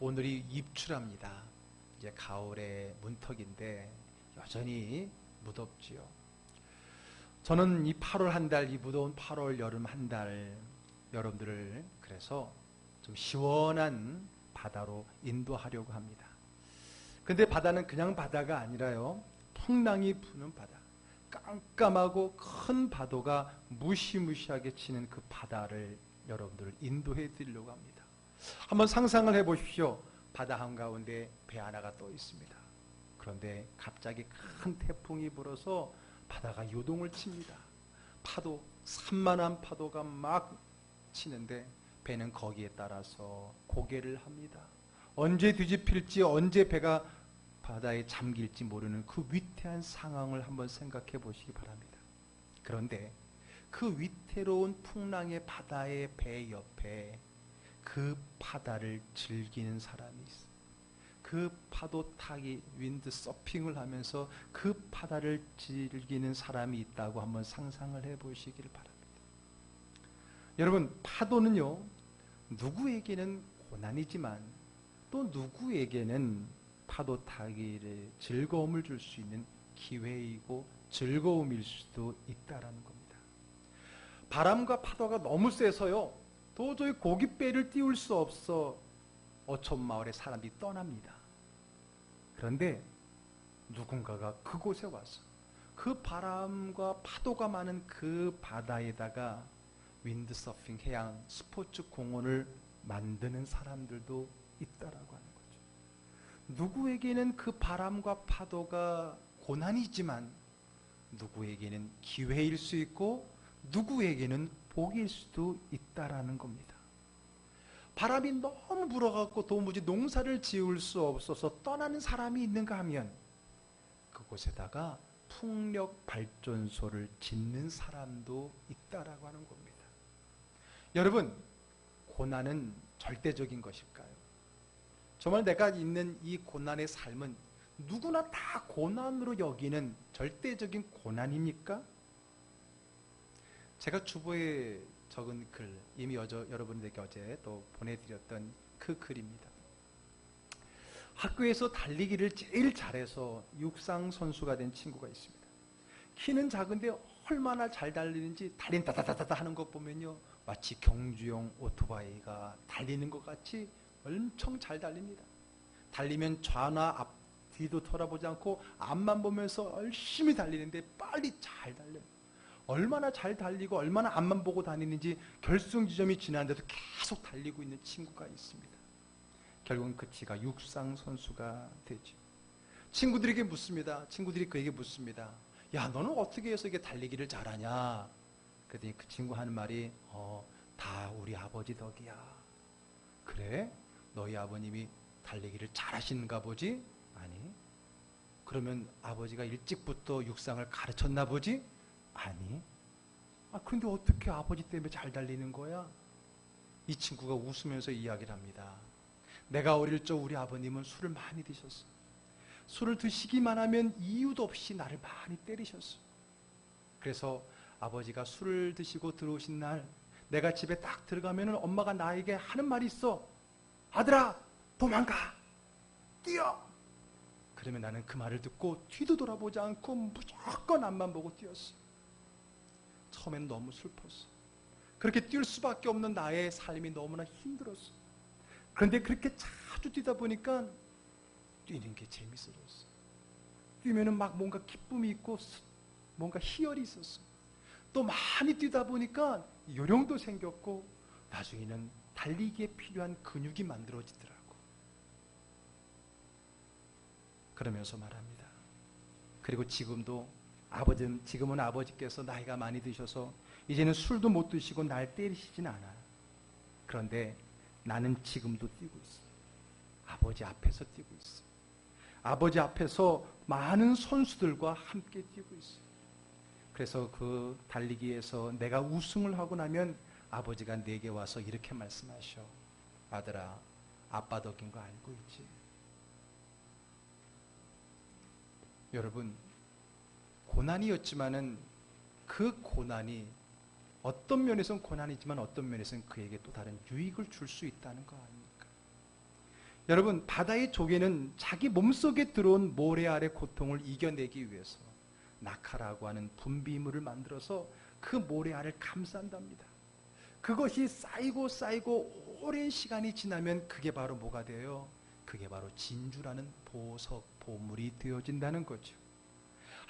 오늘이 입추랍니다. 이제 가을의 문턱인데 여전히 무덥지요. 저는 이 8월 한 달, 이 무더운 8월 여름 한 달 여러분들을 그래서 좀 시원한 바다로 인도하려고 합니다. 근데 바다는 그냥 바다가 아니라요, 풍랑이 부는 바다, 깜깜하고 큰 파도가 무시무시하게 치는 그 바다를 여러분들을 인도해 드리려고 합니다. 한번 상상을 해 보십시오. 바다 한가운데 배 하나가 떠 있습니다. 그런데 갑자기 큰 태풍이 불어서 바다가 요동을 칩니다. 파도, 산만한 파도가 막 치는데 배는 거기에 따라서 고개를 합니다. 언제 뒤집힐지, 언제 배가 바다에 잠길지 모르는 그 위태한 상황을 한번 생각해 보시기 바랍니다. 그런데 그 위태로운 풍랑의 바다의 배 옆에 그 바다를 즐기는 사람이 있어요. 그 파도 타기, 윈드 서핑을 하면서 그 바다를 즐기는 사람이 있다고 한번 상상을 해 보시길 바랍니다. 여러분, 파도는요, 누구에게는 고난이지만 또 누구에게는 파도 타기를 즐거움을 줄 수 있는 기회이고 즐거움일 수도 있다라는 겁니다. 바람과 파도가 너무 세서요, 도저히 고깃배를 띄울 수 없어 어촌마을의 사람들이 떠납니다. 그런데 누군가가 그곳에 와서 그 바람과 파도가 많은 그 바다에다가 윈드서핑, 해양 스포츠 공원을 만드는 사람들도 있다라고 하는 거죠. 누구에게는 그 바람과 파도가 고난이지만 누구에게는 기회일 수 있고 누구에게는 복일 수도 있다라는 겁니다. 바람이 너무 불어갖고 도무지 농사를 지을 수 없어서 떠나는 사람이 있는가 하면 그곳에다가 풍력 발전소를 짓는 사람도 있다라고 하는 겁니다. 여러분, 고난은 절대적인 것일까요? 정말 내가 있는 이 고난의 삶은 누구나 다 고난으로 여기는 절대적인 고난입니까? 제가 주보에 적은 글, 이미 여러분들에게 어제 또 보내드렸던 그 글입니다. 학교에서 달리기를 제일 잘해서 육상 선수가 된 친구가 있습니다. 키는 작은데 얼마나 잘 달리는지 달린 다다다다 하는 것 보면요, 마치 경주용 오토바이가 달리는 것 같이 엄청 잘 달립니다. 달리면 좌나 앞, 뒤도 돌아보지 않고 앞만 보면서 열심히 달리는데 빨리 잘 달려요. 얼마나 잘 달리고 얼마나 앞만 보고 다니는지 결승 지점이 지났는데도 계속 달리고 있는 친구가 있습니다. 결국은 그 치가 육상 선수가 되죠. 친구들에게 묻습니다. 친구들이 그에게 묻습니다. 야, 너는 어떻게 해서 이게 달리기를 잘하냐? 그랬더니 그 친구 하는 말이 다 우리 아버지 덕이야. 그래? 너희 아버님이 달리기를 잘하시는가 보지? 아니. 그러면 아버지가 일찍부터 육상을 가르쳤나 보지? 아니. 근데 어떻게 아버지 때문에 잘 달리는 거야? 이 친구가 웃으면서 이야기를 합니다. 내가 어릴 적 우리 아버님은 술을 많이 드셨어. 술을 드시기만 하면 이유도 없이 나를 많이 때리셨어. 그래서 아버지가 술을 드시고 들어오신 날 내가 집에 딱 들어가면 엄마가 나에게 하는 말이 있어. 아들아, 도망가, 뛰어. 그러면 나는 그 말을 듣고 뒤도 돌아보지 않고 무조건 앞만 보고 뛰었어. 처음엔 너무 슬펐어. 그렇게 뛸 수밖에 없는 나의 삶이 너무나 힘들었어. 그런데 그렇게 자주 뛰다 보니까 뛰는 게 재밌어졌어. 뛰면은 막 뭔가 기쁨이 있고 뭔가 희열이 있었어. 또 많이 뛰다 보니까 요령도 생겼고 나중에는 달리기에 필요한 근육이 만들어지더라고. 그러면서 말합니다. 그리고 지금은 아버지께서 나이가 많이 드셔서 이제는 술도 못 드시고 날 때리시진 않아. 그런데 나는 지금도 뛰고 있어. 아버지 앞에서 뛰고 있어. 아버지 앞에서 많은 선수들과 함께 뛰고 있어. 그래서 그 달리기에서 내가 우승을 하고 나면 아버지가 내게 와서 이렇게 말씀하셔. 아들아, 아빠 덕인 거 알고 있지? 여러분, 고난이었지만은 그 고난이 어떤 면에서는 고난이지만 어떤 면에서는 그에게 또 다른 유익을 줄 수 있다는 거 아닙니까? 여러분, 바다의 조개는 자기 몸속에 들어온 모래 아래 고통을 이겨내기 위해서 낙하라고 하는 분비물을 만들어서 그 모래 알을 감싼답니다. 그것이 쌓이고 쌓이고 오랜 시간이 지나면 그게 바로 뭐가 돼요? 그게 바로 진주라는 보석, 보물이 되어진다는 거죠.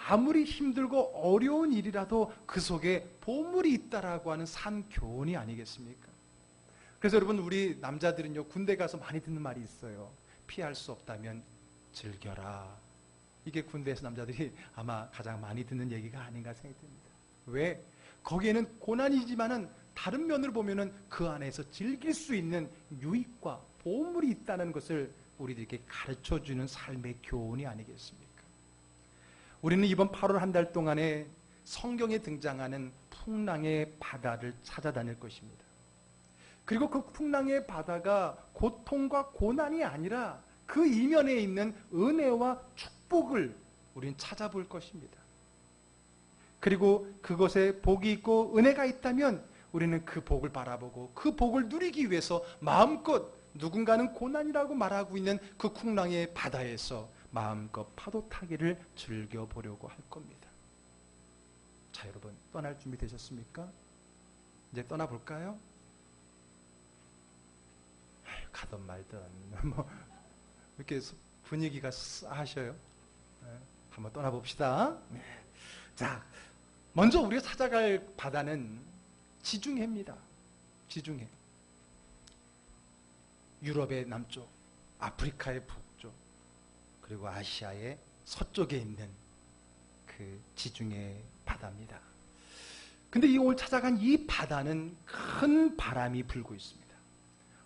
아무리 힘들고 어려운 일이라도 그 속에 보물이 있다라고 하는 산 교훈이 아니겠습니까? 그래서 여러분, 우리 남자들은요, 군대 가서 많이 듣는 말이 있어요. 피할 수 없다면 즐겨라. 이게 군대에서 남자들이 아마 가장 많이 듣는 얘기가 아닌가 생각이 듭니다. 왜? 거기에는 고난이지만은 다른 면으로 보면은 그 안에서 즐길 수 있는 유익과 보물이 있다는 것을 우리들에게 가르쳐주는 삶의 교훈이 아니겠습니까? 우리는 이번 8월 한 달 동안에 성경에 등장하는 풍랑의 바다를 찾아다닐 것입니다. 그리고 그 풍랑의 바다가 고통과 고난이 아니라 그 이면에 있는 은혜와 축복을 우리는 찾아볼 것입니다. 그리고 그것에 복이 있고 은혜가 있다면 우리는 그 복을 바라보고 그 복을 누리기 위해서 마음껏, 누군가는 고난이라고 말하고 있는 그 풍랑의 바다에서 마음껏 파도 타기를 즐겨보려고 할 겁니다. 자, 여러분, 떠날 준비 되셨습니까? 이제 떠나볼까요? 가든 말든 뭐 이렇게 분위기가 싸하셔요. 한번 떠나봅시다. 자, 먼저 우리가 찾아갈 바다는 지중해입니다. 지중해. 유럽의 남쪽, 아프리카의 북쪽, 그리고 아시아의 서쪽에 있는 그 지중해 바다입니다. 근데 이 오늘 찾아간 이 바다는 큰 바람이 불고 있습니다.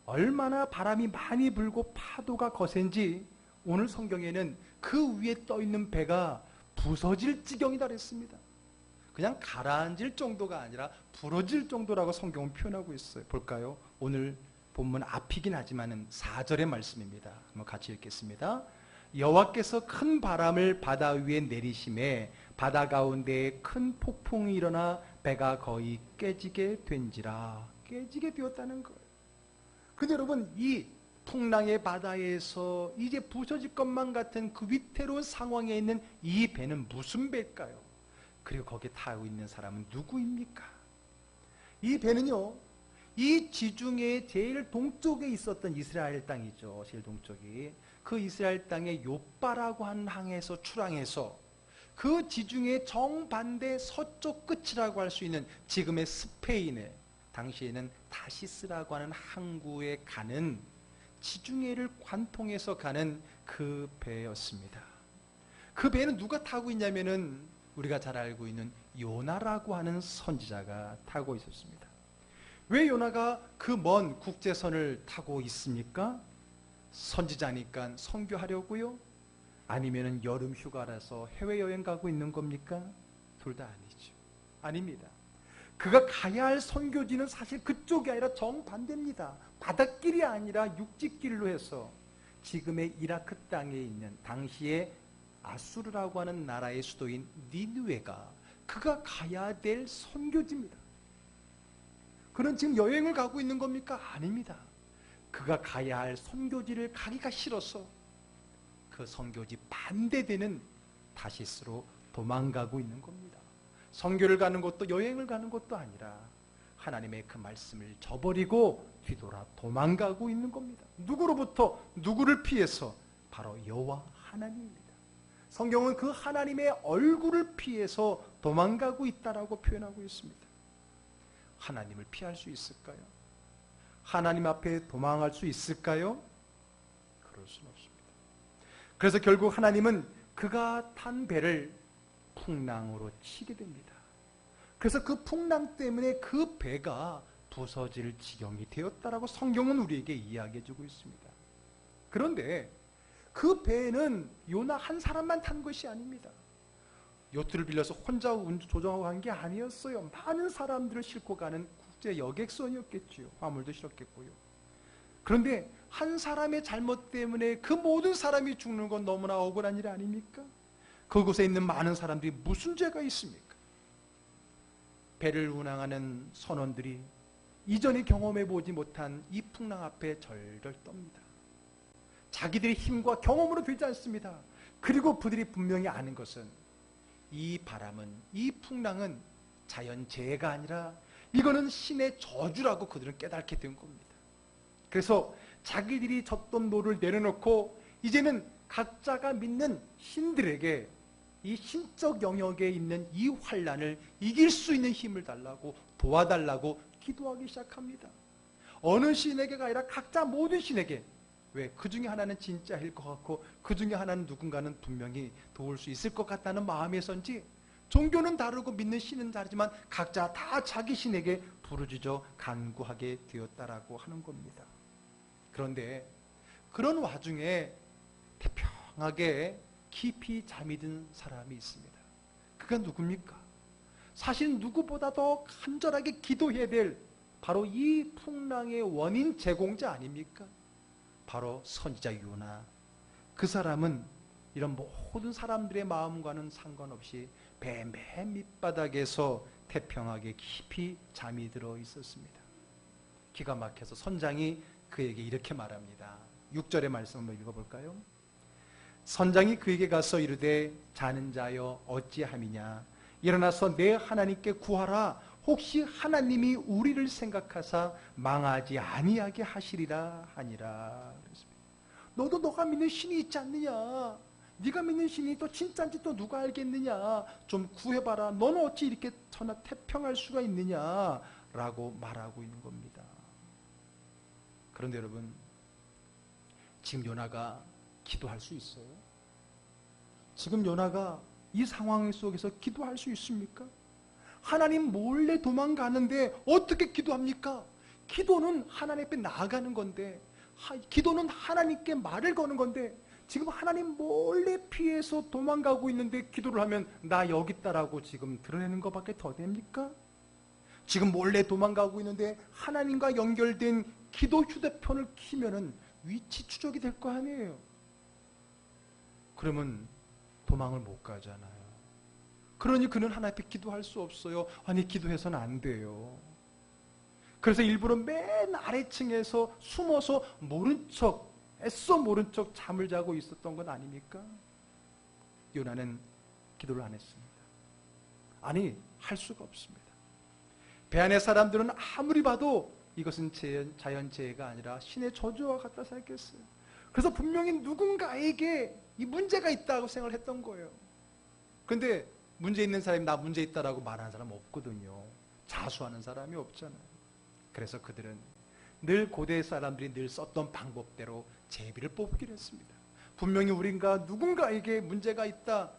얼마나 바람이 많이 불고 파도가 거센지 오늘 성경에는 그 위에 떠 있는 배가 부서질 지경이다 그랬습니다. 그냥 가라앉을 정도가 아니라 부러질 정도라고 성경은 표현하고 있어요. 볼까요? 오늘 본문 앞이긴 하지만은 4절의 말씀입니다. 한번 같이 읽겠습니다. 여호와께서 큰 바람을 바다 위에 내리심에 바다 가운데에 큰 폭풍이 일어나 배가 거의 깨지게 된지라. 깨지게 되었다는 거예요. 근데 여러분, 이 풍랑의 바다에서 이제 부서질 것만 같은 그 위태로운 상황에 있는 이 배는 무슨 배일까요? 그리고 거기에 타고 있는 사람은 누구입니까? 이 배는요, 이 지중해의 제일 동쪽에 있었던 이스라엘 땅이죠. 제일 동쪽이. 그 이스라엘 땅의 욥바라고 하는 항에서 출항해서 그 지중해 정반대 서쪽 끝이라고 할 수 있는 지금의 스페인의, 당시에는 다시스라고 하는 항구에 가는, 지중해를 관통해서 가는 그 배였습니다. 그 배는 누가 타고 있냐면은 우리가 잘 알고 있는 요나라고 하는 선지자가 타고 있었습니다. 왜 요나가 그 먼 국제선을 타고 있습니까? 선지자니까 선교하려고요? 아니면은 여름 휴가라서 해외여행 가고 있는 겁니까? 둘 다 아니죠. 아닙니다. 그가 가야 할 선교지는 사실 그쪽이 아니라 정반대입니다. 바닷길이 아니라 육지길로 해서 지금의 이라크 땅에 있는 당시의 아수르라고 하는 나라의 수도인 니느웨가 그가 가야 될 선교지입니다. 그는 지금 여행을 가고 있는 겁니까? 아닙니다. 그가 가야 할 선교지를 가기가 싫어서 그 선교지 반대되는 다시스로 도망가고 있는 겁니다. 선교를 가는 것도 여행을 가는 것도 아니라 하나님의 그 말씀을 저버리고 뒤돌아 도망가고 있는 겁니다. 누구로부터? 누구를 피해서? 바로 여호와 하나님입니다. 성경은 그 하나님의 얼굴을 피해서 도망가고 있다라고 표현하고 있습니다. 하나님을 피할 수 있을까요? 하나님 앞에 도망할 수 있을까요? 그럴 수는 없습니다. 그래서 결국 하나님은 그가 탄 배를 풍랑으로 치게 됩니다. 그래서 그 풍랑 때문에 그 배가 부서질 지경이 되었다라고 성경은 우리에게 이야기해주고 있습니다. 그런데 그 배는 요나 한 사람만 탄 것이 아닙니다. 요트를 빌려서 혼자 조종하고 간 게 아니었어요. 많은 사람들을 싣고 가는 국제 여객선이었겠지요. 화물도 실었겠고요. 그런데 한 사람의 잘못 때문에 그 모든 사람이 죽는 건 너무나 억울한 일 아닙니까? 그곳에 있는 많은 사람들이 무슨 죄가 있습니까? 배를 운항하는 선원들이 이전에 경험해 보지 못한 이 풍랑 앞에 절절 떱니다. 자기들의 힘과 경험으로 되지 않습니다. 그리고 그들이 분명히 아는 것은 이 바람은, 이 풍랑은 자연재해가 아니라 이거는 신의 저주라고 그들은 깨닫게 된 겁니다. 그래서 자기들이 졌던 노를 내려놓고 이제는 각자가 믿는 신들에게 이 신적 영역에 있는 이 환난을 이길 수 있는 힘을 달라고, 도와달라고 기도하기 시작합니다. 어느 신에게가 아니라 각자 모든 신에게. 왜? 그 중에 하나는 진짜일 것 같고 그 중에 하나는 누군가는 분명히 도울 수 있을 것 같다는 마음에선지, 종교는 다르고 믿는 신은 다르지만 각자 다 자기 신에게 부르짖어 간구하게 되었다라고 하는 겁니다. 그런데 그런 와중에 태평하게 깊이 잠이 든 사람이 있습니다. 그가 누굽니까? 사실 누구보다 더 간절하게 기도해야 될 바로 이 풍랑의 원인 제공자 아닙니까? 바로 선지자 요나. 그 사람은 이런 모든 사람들의 마음과는 상관없이 배 맨 밑바닥에서 태평하게 깊이 잠이 들어 있었습니다. 기가 막혀서 선장이 그에게 이렇게 말합니다. 6절의 말씀 한번 읽어볼까요? 선장이 그에게 가서 이르되 자는 자여 어찌함이냐, 일어나서 내 하나님께 구하라. 혹시 하나님이 우리를 생각하사 망하지 아니하게 하시리라 하니라. 그랬습니다. 너도 너가 믿는 신이 있지 않느냐? 네가 믿는 신이 또 진짜인지 또 누가 알겠느냐? 좀 구해봐라. 너는 어찌 이렇게 천하 태평할 수가 있느냐? 라고 말하고 있는 겁니다. 그런데 여러분, 지금 요나가 기도할 수 있어요? 지금 요나가 이 상황 속에서 기도할 수 있습니까? 하나님 몰래 도망가는데 어떻게 기도합니까? 기도는 하나님 앞에 나아가는 건데, 기도는 하나님께 말을 거는 건데, 지금 하나님 몰래 피해서 도망가고 있는데 기도를 하면 나 여기 있다라고 지금 드러내는 것밖에 더 됩니까? 지금 몰래 도망가고 있는데 하나님과 연결된 기도 휴대폰을 키면은 위치 추적이 될 거 아니에요. 그러면 도망을 못 가잖아요. 그러니 그는 하나님 앞에 기도할 수 없어요. 아니, 기도해서는 안 돼요. 그래서 일부러 맨 아래층에서 숨어서 모른 척, 애써 모른 척 잠을 자고 있었던 건 아닙니까? 요나는 기도를 안 했습니다. 아니, 할 수가 없습니다. 배 안의 사람들은 아무리 봐도 이것은 자연재해가 아니라 신의 저주와 같다 생각했어요. 그래서 분명히 누군가에게 이 문제가 있다고 생각을 했던 거예요. 그런데 문제 있는 사람이 나 문제 있다라고 말하는 사람 없거든요. 자수하는 사람이 없잖아요. 그래서 그들은 늘 고대 사람들이 늘 썼던 방법대로 제비를 뽑기로 했습니다. 분명히 우리가 누군가에게 문제가 있다,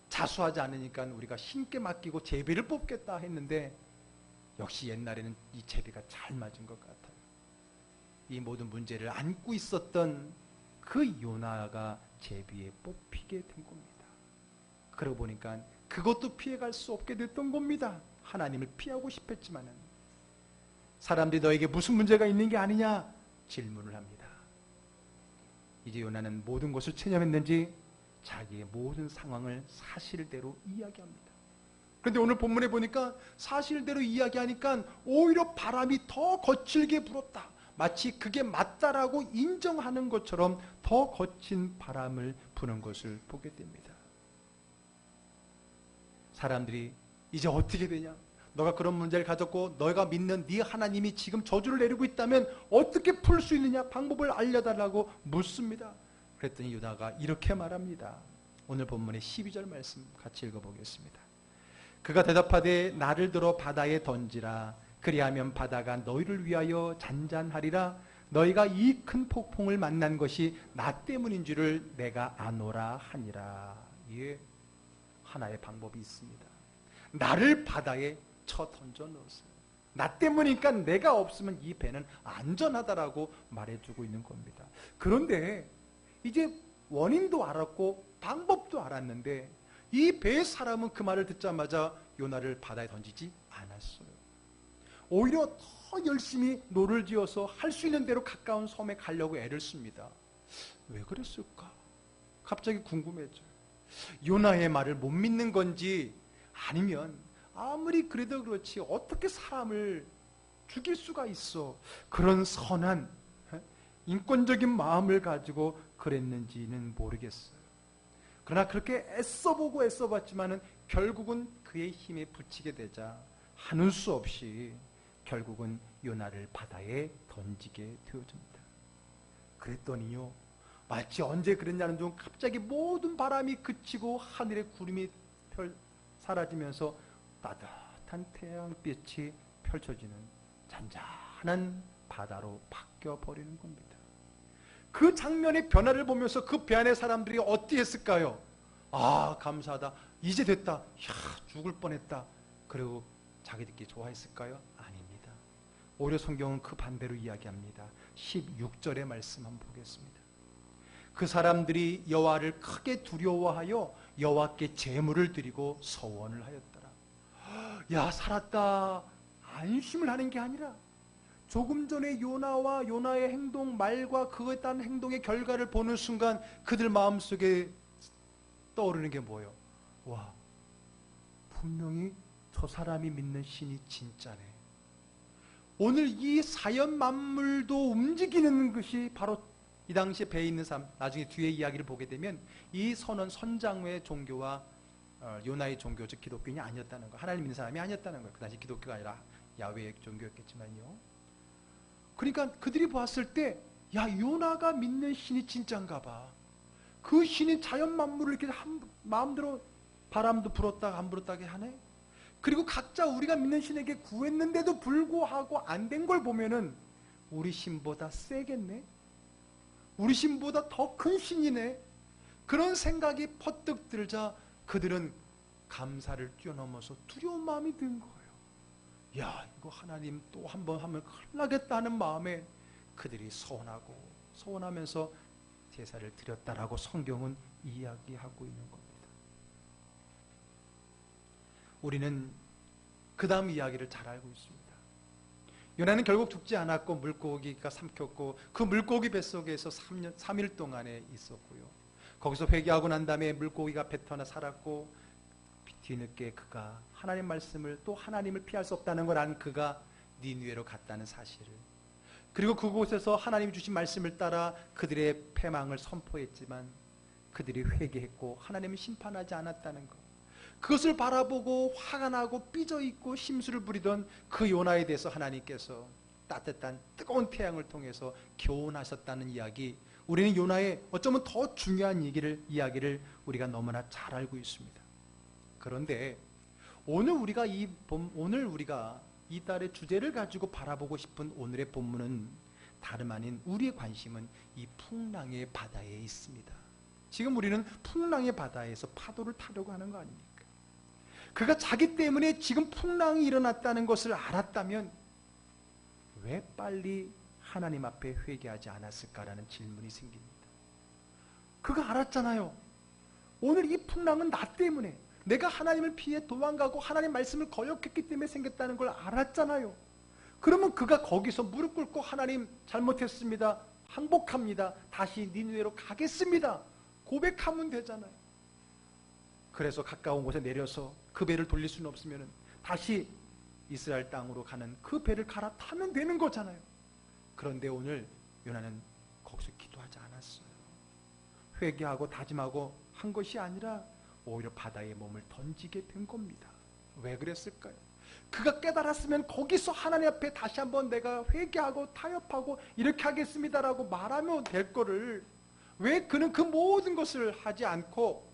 자수하지 않으니까 우리가 신께 맡기고 제비를 뽑겠다 했는데, 역시 옛날에는 이 제비가 잘 맞은 것 같아요. 이 모든 문제를 안고 있었던 그 요나가 제비에 뽑히게 된 겁니다. 그러고 보니까 그것도 피해갈 수 없게 됐던 겁니다. 하나님을 피하고 싶었지만은. 사람들이 너에게 무슨 문제가 있는 게 아니냐 질문을 합니다. 이제 요나는 모든 것을 체념했는지 자기의 모든 상황을 사실대로 이야기합니다. 그런데 오늘 본문에 보니까 사실대로 이야기하니까 오히려 바람이 더 거칠게 불었다. 마치 그게 맞다라고 인정하는 것처럼 더 거친 바람을 부는 것을 보게 됩니다. 사람들이 이제 어떻게 되냐? 너가 그런 문제를 가졌고 너가 믿는 네 하나님이 지금 저주를 내리고 있다면 어떻게 풀 수 있느냐? 방법을 알려달라고 묻습니다. 그랬더니 유다가 이렇게 말합니다. 오늘 본문의 12절 말씀 같이 읽어보겠습니다. 그가 대답하되 나를 들어 바다에 던지라. 그리하면 바다가 너희를 위하여 잔잔하리라. 너희가 이 큰 폭풍을 만난 것이 나 때문인 줄을 내가 아노라 하니라. 예, 하나의 방법이 있습니다. 나를 바다에 쳐 던져 넣었어요. 나 때문이니까 내가 없으면 이 배는 안전하다라고 말해주고 있는 겁니다. 그런데 이제 원인도 알았고 방법도 알았는데 이 배의 사람은 그 말을 듣자마자 요나를 바다에 던지지 않았어요. 오히려 더 열심히 노를 지어서 할 수 있는 대로 가까운 섬에 가려고 애를 씁니다. 왜 그랬을까? 갑자기 궁금해져요. 요나의 말을 못 믿는 건지, 아니면 아무리 그래도 그렇지 어떻게 사람을 죽일 수가 있어? 그런 선한 인권적인 마음을 가지고 그랬는지는 모르겠어요. 그러나 그렇게 애써보고 애써봤지만은 결국은 그의 힘에 부치게 되자 하는 수 없이 결국은 요나를 바다에 던지게 되어집니다. 그랬더니요, 마치 언제 그랬냐는 중 갑자기 모든 바람이 그치고 하늘의 구름이 사라지면서 따뜻한 태양빛이 펼쳐지는 잔잔한 바다로 바뀌어 버리는 겁니다. 그 장면의 변화를 보면서 그 배 안의 사람들이 어떻게 했을까요? 아, 감사하다. 이제 됐다. 야, 죽을 뻔했다. 그리고 자기들끼리 좋아했을까요? 아닙니다. 오히려 성경은 그 반대로 이야기합니다. 16절의 말씀 한번 보겠습니다. 그 사람들이 여호와를 크게 두려워하여 여호와께 제물을 드리고 서원을 하였더라. 야, 살았다. 안심을 하는 게 아니라 조금 전에 요나와 요나의 행동, 말과 그에 따른 행동의 결과를 보는 순간 그들 마음속에 떠오르는 게 뭐예요? 와, 분명히 저 사람이 믿는 신이 진짜네. 오늘 이 자연 만물도 움직이는 것이 바로 이 당시에 배에 있는 사람, 나중에 뒤에 이야기를 보게 되면 이 선은 선장의 종교와 요나의 종교, 즉 기독교인이 아니었다는 거, 하나님 믿는 사람이 아니었다는 거예요. 그 당시 기독교가 아니라 야훼의 종교였겠지만요. 그러니까 그들이 보았을 때, 야, 요나가 믿는 신이 진짠가 봐. 그 신이 자연 만물을 이렇게 마음대로 바람도 불었다가 안 불었다게 하네. 그리고 각자 우리가 믿는 신에게 구했는데도 불구하고 안 된 걸 보면은 우리 신보다 세겠네. 우리 신보다 더 큰 신이네. 그런 생각이 퍼뜩 들자 그들은 감사를 뛰어넘어서 두려운 마음이 든 거예요. 야, 이거 하나님 또 한 번 하면 큰일 나겠다는 마음에 그들이 서원하면서 제사를 드렸다라고 성경은 이야기하고 있는 겁니다. 우리는 그 다음 이야기를 잘 알고 있습니다. 요나는 결국 죽지 않았고 물고기가 삼켰고 그 물고기 뱃속에서 3일 동안에 있었고요. 거기서 회개하고 난 다음에 물고기가 뱉어나 살았고 뒤늦게 그가 하나님 말씀을, 또 하나님을 피할 수 없다는 걸 안 그가 니느웨로 갔다는 사실을, 그리고 그곳에서 하나님이 주신 말씀을 따라 그들의 패망을 선포했지만 그들이 회개했고 하나님은 심판하지 않았다는 것, 그것을 바라보고 화가 나고 삐져있고 심술을 부리던 그 요나에 대해서 하나님께서 따뜻한 뜨거운 태양을 통해서 교훈하셨다는 이야기, 우리는 요나의 어쩌면 더 중요한 이야기를 우리가 너무나 잘 알고 있습니다. 그런데 오늘 우리가 이 달의 주제를 가지고 바라보고 싶은 오늘의 본문은 다름 아닌 우리의 관심은 이 풍랑의 바다에 있습니다. 지금 우리는 풍랑의 바다에서 파도를 타려고 하는 거 아닙니까? 그가 자기 때문에 지금 풍랑이 일어났다는 것을 알았다면 왜 빨리 하나님 앞에 회개하지 않았을까라는 질문이 생깁니다. 그가 알았잖아요. 오늘 이 풍랑은 나 때문에, 내가 하나님을 피해 도망가고 하나님 말씀을 거역했기 때문에 생겼다는 걸 알았잖아요. 그러면 그가 거기서 무릎 꿇고 하나님 잘못했습니다, 항복합니다, 다시 니느웨로 가겠습니다 고백하면 되잖아요. 그래서 가까운 곳에 내려서 그 배를 돌릴 수는 없으면 다시 이스라엘 땅으로 가는 그 배를 갈아타면 되는 거잖아요. 그런데 오늘 요나는 거기서 기도하지 않았어요. 회개하고 다짐하고 한 것이 아니라 오히려 바다에 몸을 던지게 된 겁니다. 왜 그랬을까요? 그가 깨달았으면 거기서 하나님 앞에 다시 한번 내가 회개하고 타협하고 이렇게 하겠습니다라고 말하면 될 거를 왜 그는 그 모든 것을 하지 않고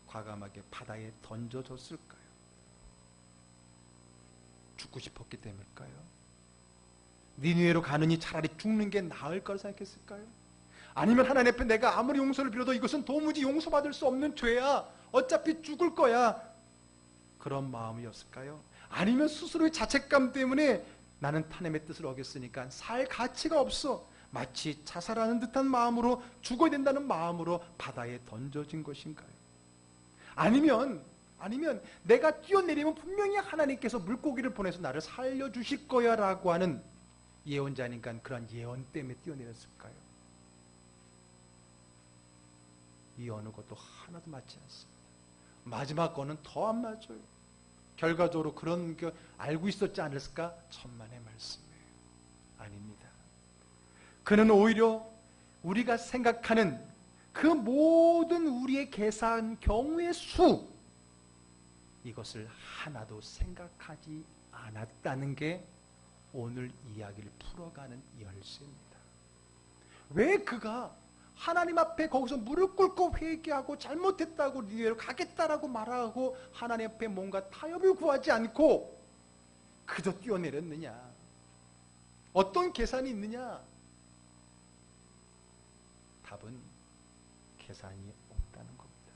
과감하게 바다에 던져졌을까요? 죽고 싶었기 때문일까요? 니느웨로 가느니 차라리 죽는 게 나을 거라 생각했을까요? 아니면 하나님 앞에 내가 아무리 용서를 빌어도 이것은 도무지 용서받을 수 없는 죄야, 어차피 죽을 거야, 그런 마음이었을까요? 아니면 스스로의 자책감 때문에 나는 하나님의 뜻을 어겼으니까 살 가치가 없어, 마치 자살하는 듯한 마음으로 죽어야 된다는 마음으로 바다에 던져진 것인가요? 아니면 내가 뛰어내리면 분명히 하나님께서 물고기를 보내서 나를 살려주실 거야 라고 하는 예언자니까 그런 예언 때문에 뛰어내렸을까요? 이 어느 것도 하나도 맞지 않습니다. 마지막 거는 더 안 맞아요. 결과적으로 그런 거 알고 있었지 않을까? 천만의 말씀이에요. 아닙니다. 그는 오히려 우리가 생각하는 그 모든 우리의 계산 경우의 수, 이것을 하나도 생각하지 않았다는 게 오늘 이야기를 풀어가는 열쇠입니다. 왜 그가 하나님 앞에 거기서 무릎 꿇고 회개하고 잘못했다고 니네로 가겠다라고 말하고 하나님 앞에 뭔가 타협을 구하지 않고 그저 뛰어내렸느냐? 어떤 계산이 있느냐? 답은 계산이 없다는 겁니다.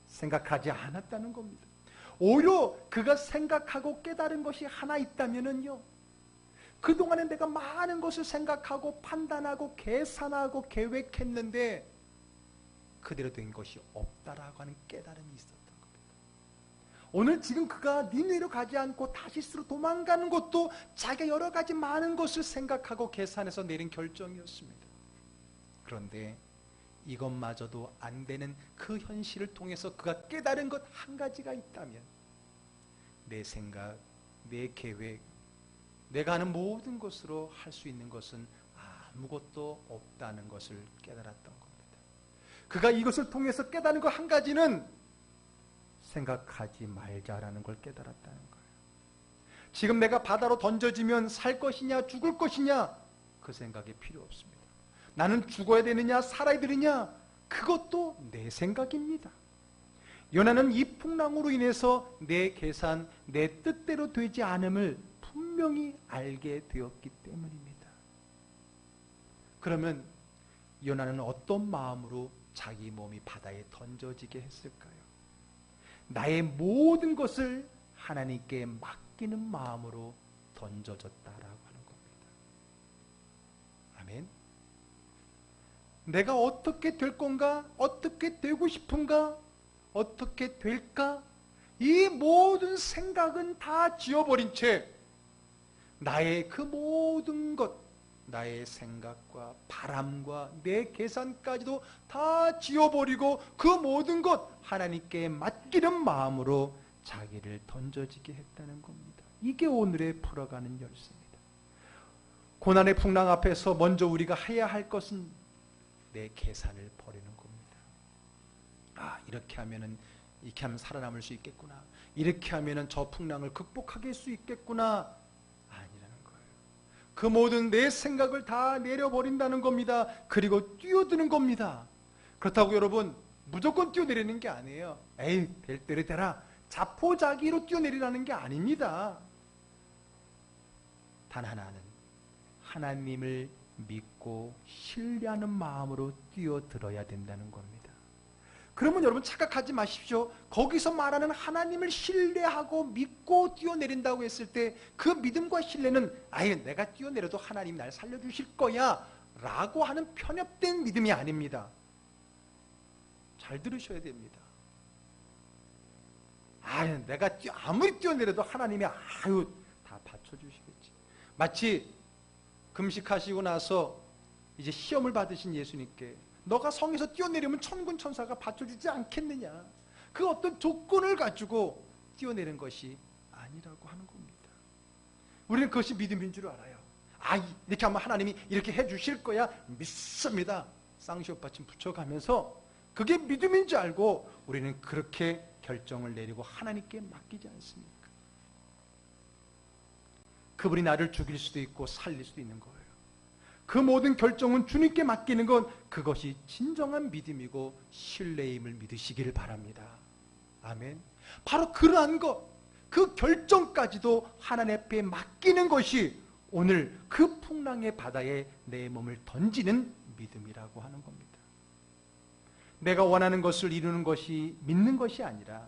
생각하지 않았다는 겁니다. 오히려 그가 생각하고 깨달은 것이 하나 있다면은요, 그동안에 내가 많은 것을 생각하고 판단하고 계산하고 계획했는데 그대로 된 것이 없다라고 하는 깨달음이 있었던 겁니다. 오늘 지금 그가 니네로 가지 않고 다시스로 도망가는 것도 자기가 여러 가지 많은 것을 생각하고 계산해서 내린 결정이었습니다. 그런데 이것마저도 안 되는 그 현실을 통해서 그가 깨달은 것 한 가지가 있다면, 내 생각, 내 계획, 내가 하는 모든 것으로 할 수 있는 것은 아무것도 없다는 것을 깨달았던 겁니다. 그가 이것을 통해서 깨달은 것 한 가지는 생각하지 말자라는 걸 깨달았다는 거예요. 지금 내가 바다로 던져지면 살 것이냐 죽을 것이냐 그 생각이 필요 없습니다. 나는 죽어야 되느냐 살아야 되느냐 그것도 내 생각입니다. 요나는 이 풍랑으로 인해서 내 계산, 내 뜻대로 되지 않음을 분명히 알게 되었기 때문입니다. 그러면 요나는 어떤 마음으로 자기 몸이 바다에 던져지게 했을까요? 나의 모든 것을 하나님께 맡기는 마음으로 던져졌다라고 하는 겁니다. 아멘. 내가 어떻게 될 건가? 어떻게 되고 싶은가? 어떻게 될까? 이 모든 생각은 다 지워버린 채 나의 그 모든 것, 나의 생각과 바람과 내 계산까지도 다 지워버리고 그 모든 것 하나님께 맡기는 마음으로 자기를 던져지게 했다는 겁니다. 이게 오늘의 풀어가는 열쇠입니다. 고난의 풍랑 앞에서 먼저 우리가 해야 할 것은 내 계산을 버리는 겁니다. 이렇게 하면은 이렇게 하면 살아남을 수 있겠구나. 이렇게 하면은 저 풍랑을 극복할 수 있겠구나. 아니라는 거예요. 그 모든 내 생각을 다 내려버린다는 겁니다. 그리고 뛰어드는 겁니다. 그렇다고 여러분 무조건 뛰어내리는 게 아니에요. 에이 될 대로 되라. 자포자기로 뛰어내리라는 게 아닙니다. 단 하나는 하나님을 믿고 신뢰하는 마음으로 뛰어들어야 된다는 겁니다. 그러면 여러분 착각하지 마십시오. 거기서 말하는 하나님을 신뢰하고 믿고 뛰어내린다고 했을 때 그 믿음과 신뢰는 내가 뛰어내려도 하나님 날 살려주실 거야 라고 하는 편협된 믿음이 아닙니다. 잘 들으셔야 됩니다. 내가 아무리 뛰어내려도 하나님이 다 받쳐주시겠지. 마치 금식하시고 나서 이제 시험을 받으신 예수님께 너가 성에서 뛰어내리면 천군 천사가 받쳐주지 않겠느냐. 그 어떤 조건을 가지고 뛰어내린 것이 아니라고 하는 겁니다. 우리는 그것이 믿음인 줄 알아요. 이렇게 하면 하나님이 이렇게 해주실 거야 믿습니다. 쌍시옷받침 붙여가면서 그게 믿음인 줄 알고 우리는 그렇게 결정을 내리고 하나님께 맡기지 않습니까? 그분이 나를 죽일 수도 있고 살릴 수도 있는 거예요. 그 모든 결정은 주님께 맡기는 건 그것이 진정한 믿음이고 신뢰임을 믿으시기를 바랍니다. 아멘. 바로 그러한 것, 그 결정까지도 하나님 앞에 맡기는 것이 오늘 그 풍랑의 바다에 내 몸을 던지는 믿음이라고 하는 겁니다. 내가 원하는 것을 이루는 것이 믿는 것이 아니라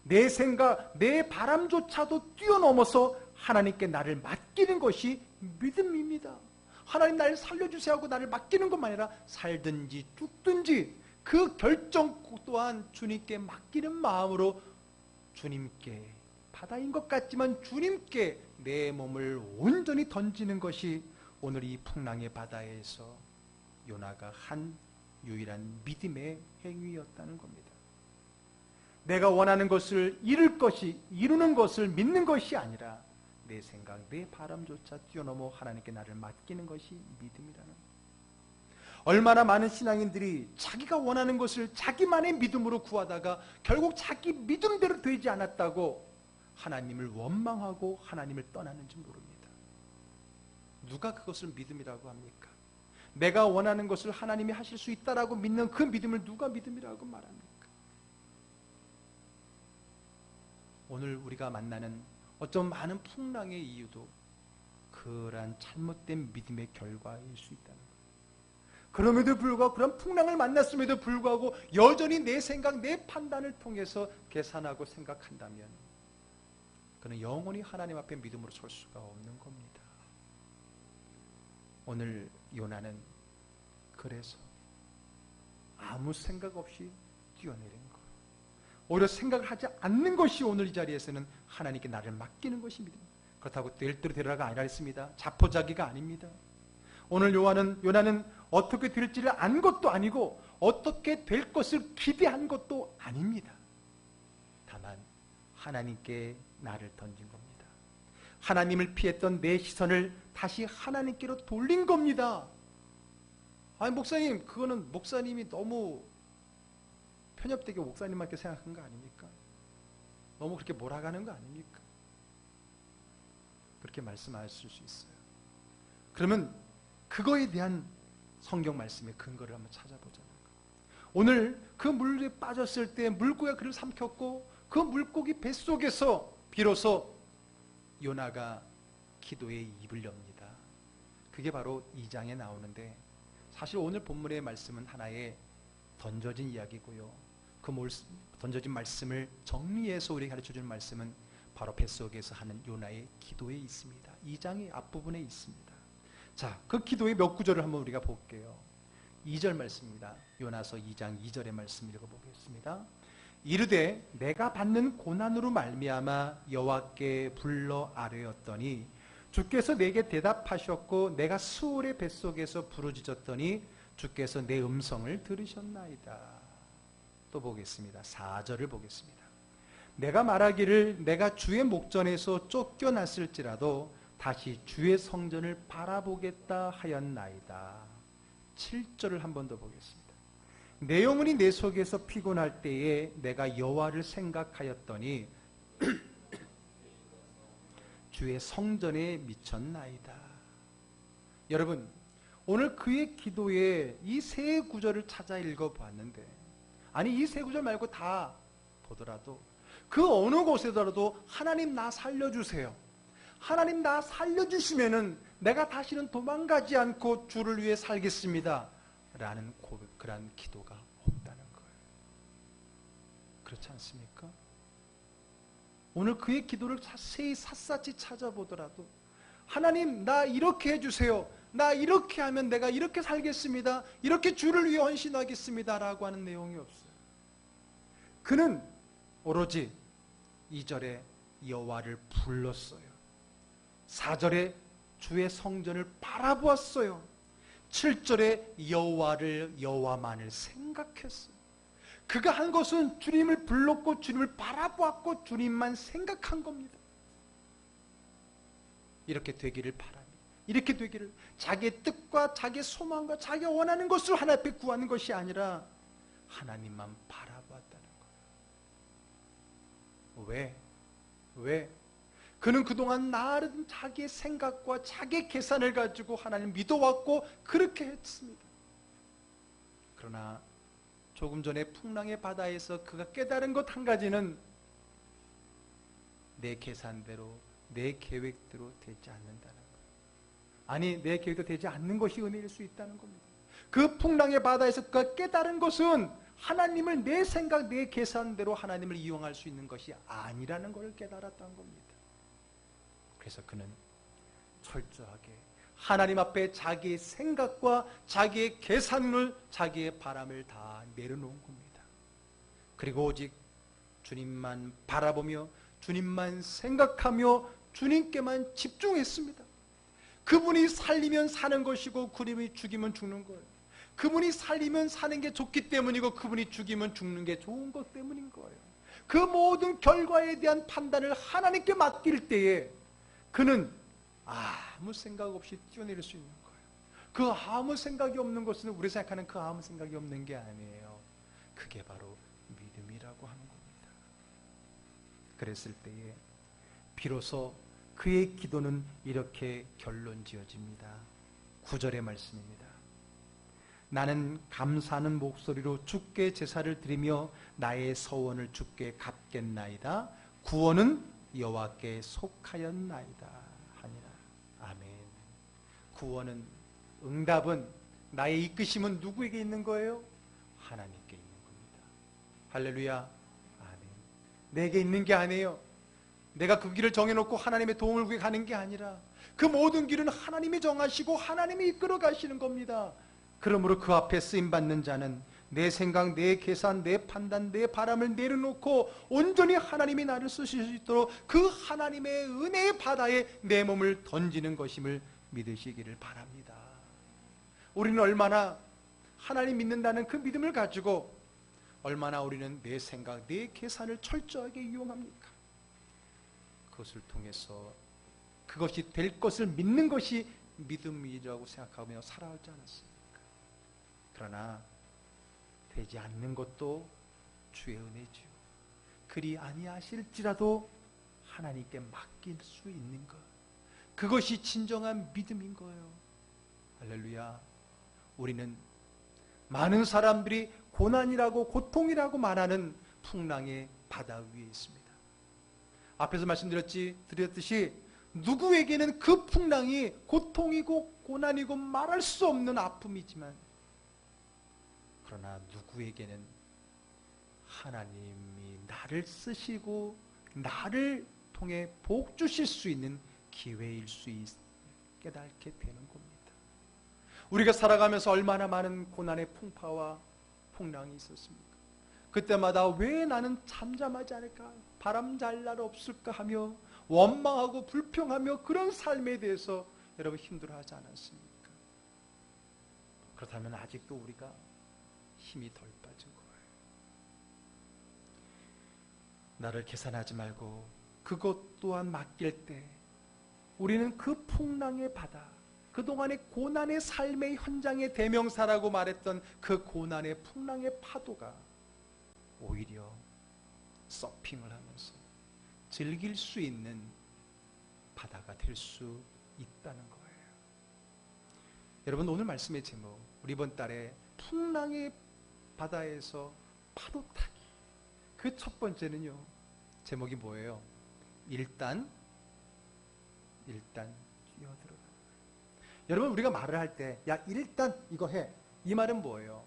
내 생각, 내 바람조차도 뛰어넘어서 하나님께 나를 맡기는 것이 믿음입니다. 하나님 나를 살려주세요 하고 나를 맡기는 것만 아니라 살든지 죽든지 그 결정 또한 주님께 맡기는 마음으로 주님께, 바다인 것 같지만 주님께 내 몸을 온전히 던지는 것이 오늘 이 풍랑의 바다에서 요나가 한 유일한 믿음의 행위였다는 겁니다. 내가 원하는 것을 이루는 것을 믿는 것이 아니라 내 생각, 내 바람조차 뛰어넘어 하나님께 나를 맡기는 것이 믿음이라는 거예요. 얼마나 많은 신앙인들이 자기가 원하는 것을 자기만의 믿음으로 구하다가 결국 자기 믿음대로 되지 않았다고 하나님을 원망하고 하나님을 떠나는지 모릅니다. 누가 그것을 믿음이라고 합니까? 내가 원하는 것을 하나님이 하실 수 있다라고 믿는 그 믿음을 누가 믿음이라고 말합니까? 오늘 우리가 만나는 어떤 많은 풍랑의 이유도 그러한 잘못된 믿음의 결과일 수 있다는 거예요. 그럼에도 불구하고 그런 풍랑을 만났음에도 불구하고 여전히 내 생각, 내 판단을 통해서 계산하고 생각한다면 그는 영원히 하나님 앞에 믿음으로 설 수가 없는 겁니다. 오늘 요나는 그래서 아무 생각 없이 뛰어내린 거예요. 오히려 생각을 하지 않는 것이 오늘 이 자리에서는 하나님께 나를 맡기는 것입니다. 그렇다고 될 대로 되라가 아니라 했습니다. 자포자기가 아닙니다. 오늘 요나는 어떻게 될지를 안 것도 아니고 어떻게 될 것을 기대한 것도 아닙니다. 다만 하나님께 나를 던진 겁니다. 하나님을 피했던 내 시선을 다시 하나님께로 돌린 겁니다. 아니 목사님, 그거는 목사님이 너무 편협되게 목사님만께 생각한 거 아닙니까? 너무 그렇게 몰아가는 거 아닙니까? 그렇게 말씀하실 수 있어요. 그러면 그거에 대한 성경 말씀의 근거를 한번 찾아보자는 거예요. 오늘 그 물에 빠졌을 때 물고기가 그를 삼켰고 그 물고기 뱃속에서 비로소 요나가 기도의 입을 엽니다. 그게 바로 2장에 나오는데 사실 오늘 본문의 말씀은 하나의 던져진 이야기고요. 그 던져진 말씀을 정리해서 우리에게 가르쳐주는 말씀은 바로 뱃속에서 하는 요나의 기도에 있습니다. 2장의 앞부분에 있습니다. 자, 그 기도의 몇 구절을 한번 우리가 볼게요. 2절 말씀입니다. 요나서 2장 2절의 말씀 읽어보겠습니다. 이르되 내가 받는 고난으로 말미암아 여호와께 불러 아뢰었더니 주께서 내게 대답하셨고 내가 수월의 뱃속에서 부르짖었더니 주께서 내 음성을 들으셨나이다. 또 보겠습니다. 4절을 보겠습니다. 내가 말하기를 내가 주의 목전에서 쫓겨났을지라도 다시 주의 성전을 바라보겠다 하였나이다. 7절을 한 번 더 보겠습니다. 내 영혼이 내 속에서 피곤할 때에 내가 여호와를 생각하였더니 주의 성전에 미쳤나이다. 여러분, 오늘 그의 기도에 이 세 구절을 찾아 읽어보았는데, 아니 이 세 구절 말고 다 보더라도 그 어느 곳에더라도 하나님 나 살려주세요, 하나님 나 살려주시면은 내가 다시는 도망가지 않고 주를 위해 살겠습니다 라는 그런 기도가 없다는 거예요. 그렇지 않습니까? 오늘 그의 기도를 자세히 샅샅이 찾아보더라도 하나님 나 이렇게 해주세요, 나 이렇게 하면 내가 이렇게 살겠습니다, 이렇게 주를 위해 헌신하겠습니다 라고 하는 내용이 없어요. 그는 오로지 2절에 여호와를 불렀어요. 4절에 주의 성전을 바라보았어요. 7절에 여호와만을 생각했어요. 그가 한 것은 주님을 불렀고 주님을 바라보았고 주님만 생각한 겁니다. 이렇게 되기를 바랍니다. 이렇게 되기를, 자기의 뜻과 자기의 소망과 자기가 원하는 것을 하나님 앞에 구하는 것이 아니라 하나님만 바라보았다는 거예요. 왜? 그는 그동안 나름 자기의 생각과 자기의 계산을 가지고 하나님을 믿어왔고 그렇게 했습니다. 그러나 조금 전에 풍랑의 바다에서 그가 깨달은 것 한 가지는 내 계산대로 내 계획대로 되지 않는다는 거예요. 아니 내 계획대로 되지 않는 것이 은혜일 수 있다는 겁니다. 그 풍랑의 바다에서 그가 깨달은 것은 하나님을 내 생각 내 계산대로 하나님을 이용할 수 있는 것이 아니라는 것을 깨달았다는 겁니다. 그래서 그는 철저하게 하나님 앞에 자기의 생각과 자기의 계산을, 자기의 바람을 다 내려놓은 겁니다. 그리고 오직 주님만 바라보며 주님만 생각하며 주님께만 집중했습니다. 그분이 살리면 사는 것이고 그분이 죽이면 죽는 거예요. 그분이 살리면 사는 게 좋기 때문이고 그분이 죽이면 죽는 게 좋은 것 때문인 거예요. 그 모든 결과에 대한 판단을 하나님께 맡길 때에 그는 아무 생각 없이 뛰어내릴 수 있는 거예요. 그 아무 생각이 없는 것은 우리 생각하는 그 아무 생각이 없는 게 아니에요. 그게 바로 믿음이라고 하는 겁니다. 그랬을 때에 비로소 그의 기도는 이렇게 결론 지어집니다. 9절의 말씀입니다. 나는 감사하는 목소리로 주께 제사를 드리며 나의 서원을 주께 갚겠나이다. 구원은 여호와께 속하였나이다 하니라. 아멘. 구원은, 응답은, 나의 이끄심은 누구에게 있는 거예요? 하나님께 있는 겁니다. 할렐루야. 아멘. 내게 있는 게 아니에요. 내가 그 길을 정해놓고 하나님의 도움을 구해 가는 게 아니라 그 모든 길은 하나님이 정하시고 하나님이 이끌어 가시는 겁니다. 그러므로 그 앞에 쓰임받는 자는 내 생각, 내 계산, 내 판단, 내 바람을 내려놓고 온전히 하나님이 나를 쓰실 수 있도록 그 하나님의 은혜의 바다에 내 몸을 던지는 것임을 믿으시기를 바랍니다. 우리는 얼마나 하나님 믿는다는 그 믿음을 가지고 얼마나 우리는 내 생각, 내 계산을 철저하게 이용합니까? 그것을 통해서 그것이 될 것을 믿는 것이 믿음이라고 생각하며 살아오지 않았습니까? 그러나 되지 않는 것도 주의 은혜지요. 그리 아니하실지라도 하나님께 맡길 수 있는 것, 그것이 진정한 믿음인 거예요. 할렐루야. 우리는 많은 사람들이 고난이라고 고통이라고 말하는 풍랑의 바다 위에 있습니다. 앞에서 말씀드렸듯이 누구에게는 그 풍랑이 고통이고 고난이고 말할 수 없는 아픔이지만, 그러나 누구에게는 하나님이 나를 쓰시고 나를 통해 복 주실 수 있는 기회일 수 깨닫게 되는 겁니다. 우리가 살아가면서 얼마나 많은 고난의 풍파와 풍랑이 있었습니까? 그때마다 왜 나는 잠잠하지 않을까? 바람 잘 날 없을까 하며 원망하고 불평하며 그런 삶에 대해서 여러분 힘들어하지 않았습니까? 그렇다면 아직도 우리가 힘이 덜 빠진 거예요. 나를 계산하지 말고 그것 또한 맡길 때 우리는 그 풍랑의 바다, 그동안의 고난의 삶의 현장의 대명사라고 말했던 그 고난의 풍랑의 파도가 오히려 서핑을 하면서 즐길 수 있는 바다가 될 수 있다는 거예요. 여러분, 오늘 말씀의 제목, 우리 이번 달에 풍랑의 바다에서 파도 타기, 그 첫 번째는요, 제목이 뭐예요? 일단 뛰어들어가. 여러분, 우리가 말을 할 때 야 일단 이거 해, 이 말은 뭐예요?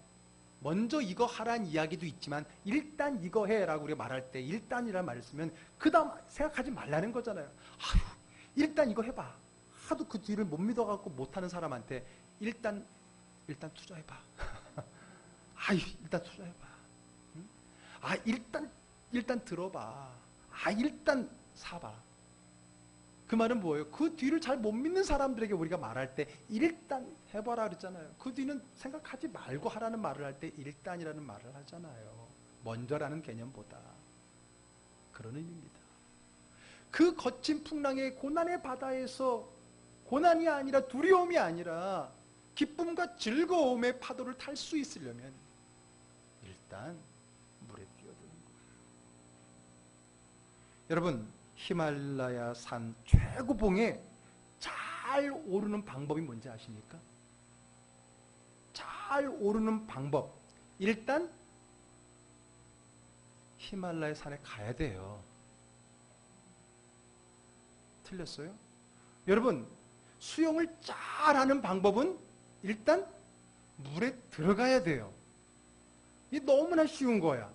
먼저 이거 하라는 이야기도 있지만 일단 이거 해라고 우리가 말할 때 일단이라는 말을 쓰면 그 다음 생각하지 말라는 거잖아요. 아유, 일단 이거 해봐. 하도 그 뒤를 못 믿어갖고 못하는 사람한테 일단 투자해봐. 아유, 일단 투자해봐. 응? 아, 일단 들어봐. 아, 일단 사봐. 그 말은 뭐예요? 그 뒤를 잘 못 믿는 사람들에게 우리가 말할 때 일단 해봐라 그랬잖아요. 그 뒤는 생각하지 말고 하라는 말을 할 때 일단이라는 말을 하잖아요. 먼저라는 개념보다. 그런 의미입니다. 그 거친 풍랑의 고난의 바다에서 고난이 아니라 두려움이 아니라 기쁨과 즐거움의 파도를 탈 수 있으려면 일단 물에 뛰어드는 거예요. 여러분, 히말라야 산 최고봉에 잘 오르는 방법이 뭔지 아십니까? 잘 오르는 방법, 일단 히말라야 산에 가야 돼요. 틀렸어요? 여러분, 수영을 잘하는 방법은 일단 물에 들어가야 돼요. 이게 너무나 쉬운 거야.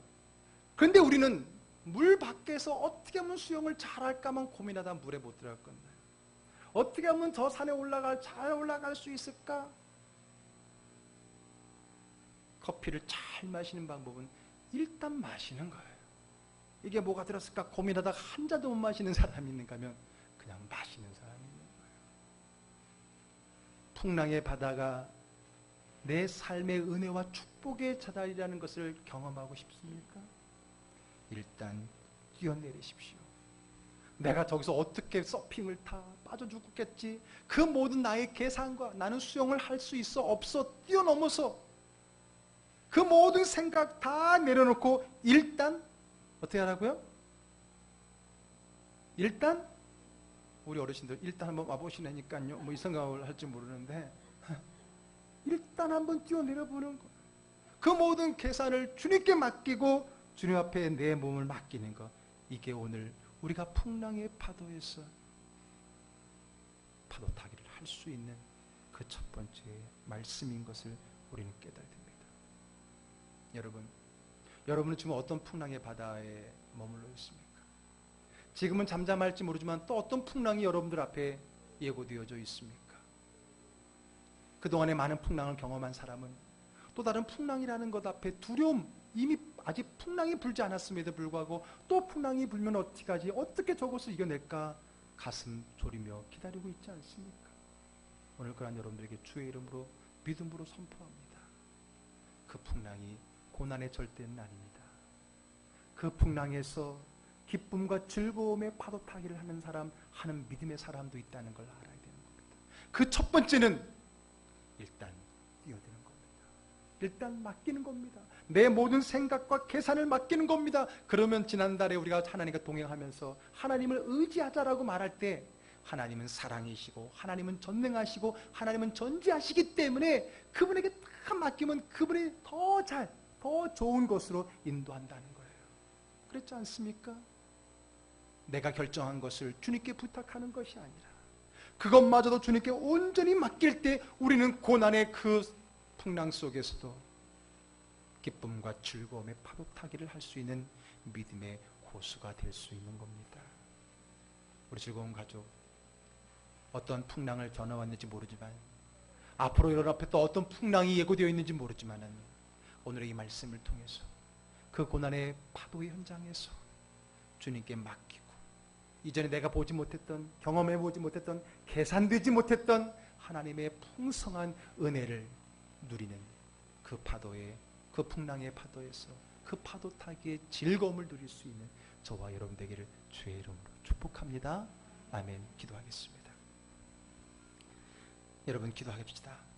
그런데 우리는 물 밖에서 어떻게 하면 수영을 잘할까만 고민하다 물에 못 들어갈 건데, 어떻게 하면 저 산에 잘 올라갈 수 있을까? 커피를 잘 마시는 방법은 일단 마시는 거예요. 이게 뭐가 들었을까 고민하다가 한 잔도 못 마시는 사람이 있는가 하면 그냥 마시는 사람이 있는 거예요. 풍랑의 바다가 내 삶의 은혜와 축복의 자달이라는 것을 경험하고 싶습니까? 일단 뛰어내리십시오. 내가 저기서 어떻게 서핑을 타 빠져 죽겠지. 그 모든 나의 계산과 나는 수영을 할 수 있어 없어 뛰어넘어서 그 모든 생각 다 내려놓고 일단 어떻게 하라고요? 일단 우리 어르신들 일단 한번 와보시라니까요. 뭐 이 생각을 할지 모르는데 일단 한번 뛰어내려 보는 거. 그 모든 계산을 주님께 맡기고 주님 앞에 내 몸을 맡기는 것. 이게 오늘 우리가 풍랑의 파도에서 파도 타기를 할 수 있는 그 첫 번째 말씀인 것을 우리는 깨달아야 됩니다. 여러분은 지금 어떤 풍랑의 바다에 머물러 있습니까? 지금은 잠잠할지 모르지만 또 어떤 풍랑이 여러분들 앞에 예고되어져 있습니까? 그동안에 많은 풍랑을 경험한 사람은 또 다른 풍랑이라는 것 앞에 두려움, 이미 아직 풍랑이 불지 않았음에도 불구하고 또 풍랑이 불면 어떻게 하지? 어떻게 저것을 이겨낼까? 가슴 졸이며 기다리고 있지 않습니까? 오늘 그런 여러분들에게 주의 이름으로 믿음으로 선포합니다. 그 풍랑이 고난의 절대는 아닙니다. 그 풍랑에서 기쁨과 즐거움의 파도 타기를 하는 사람, 하는 믿음의 사람도 있다는 걸 알아야 되는 겁니다. 그 첫 번째는 일단 뛰어드는 겁니다. 일단 맡기는 겁니다. 내 모든 생각과 계산을 맡기는 겁니다. 그러면 지난달에 우리가 하나님과 동행하면서 하나님을 의지하자라고 말할 때 하나님은 사랑이시고 하나님은 전능하시고 하나님은 전지하시기 때문에 그분에게 다 맡기면 그분이 더 좋은 것으로 인도한다는 거예요. 그렇지 않습니까? 내가 결정한 것을 주님께 부탁하는 것이 아니라 그것마저도 주님께 온전히 맡길 때 우리는 고난의 그 풍랑 속에서도 기쁨과 즐거움의 파도 타기를 할 수 있는 믿음의 고수가 될 수 있는 겁니다. 우리 즐거운 가족, 어떤 풍랑을 전해왔는지 모르지만 앞으로 여러분 앞에 또 어떤 풍랑이 예고되어 있는지 모르지만 오늘의 이 말씀을 통해서 그 고난의 파도의 현장에서 주님께 맡기고 이전에 내가 보지 못했던, 경험해보지 못했던, 계산되지 못했던 하나님의 풍성한 은혜를 누리는 그 파도의, 그 풍랑의 파도에서 그 파도 타기의 즐거움을 누릴 수 있는 저와 여러분 되기를 주의 이름으로 축복합니다. 아멘. 기도하겠습니다. 여러분 기도하십시다.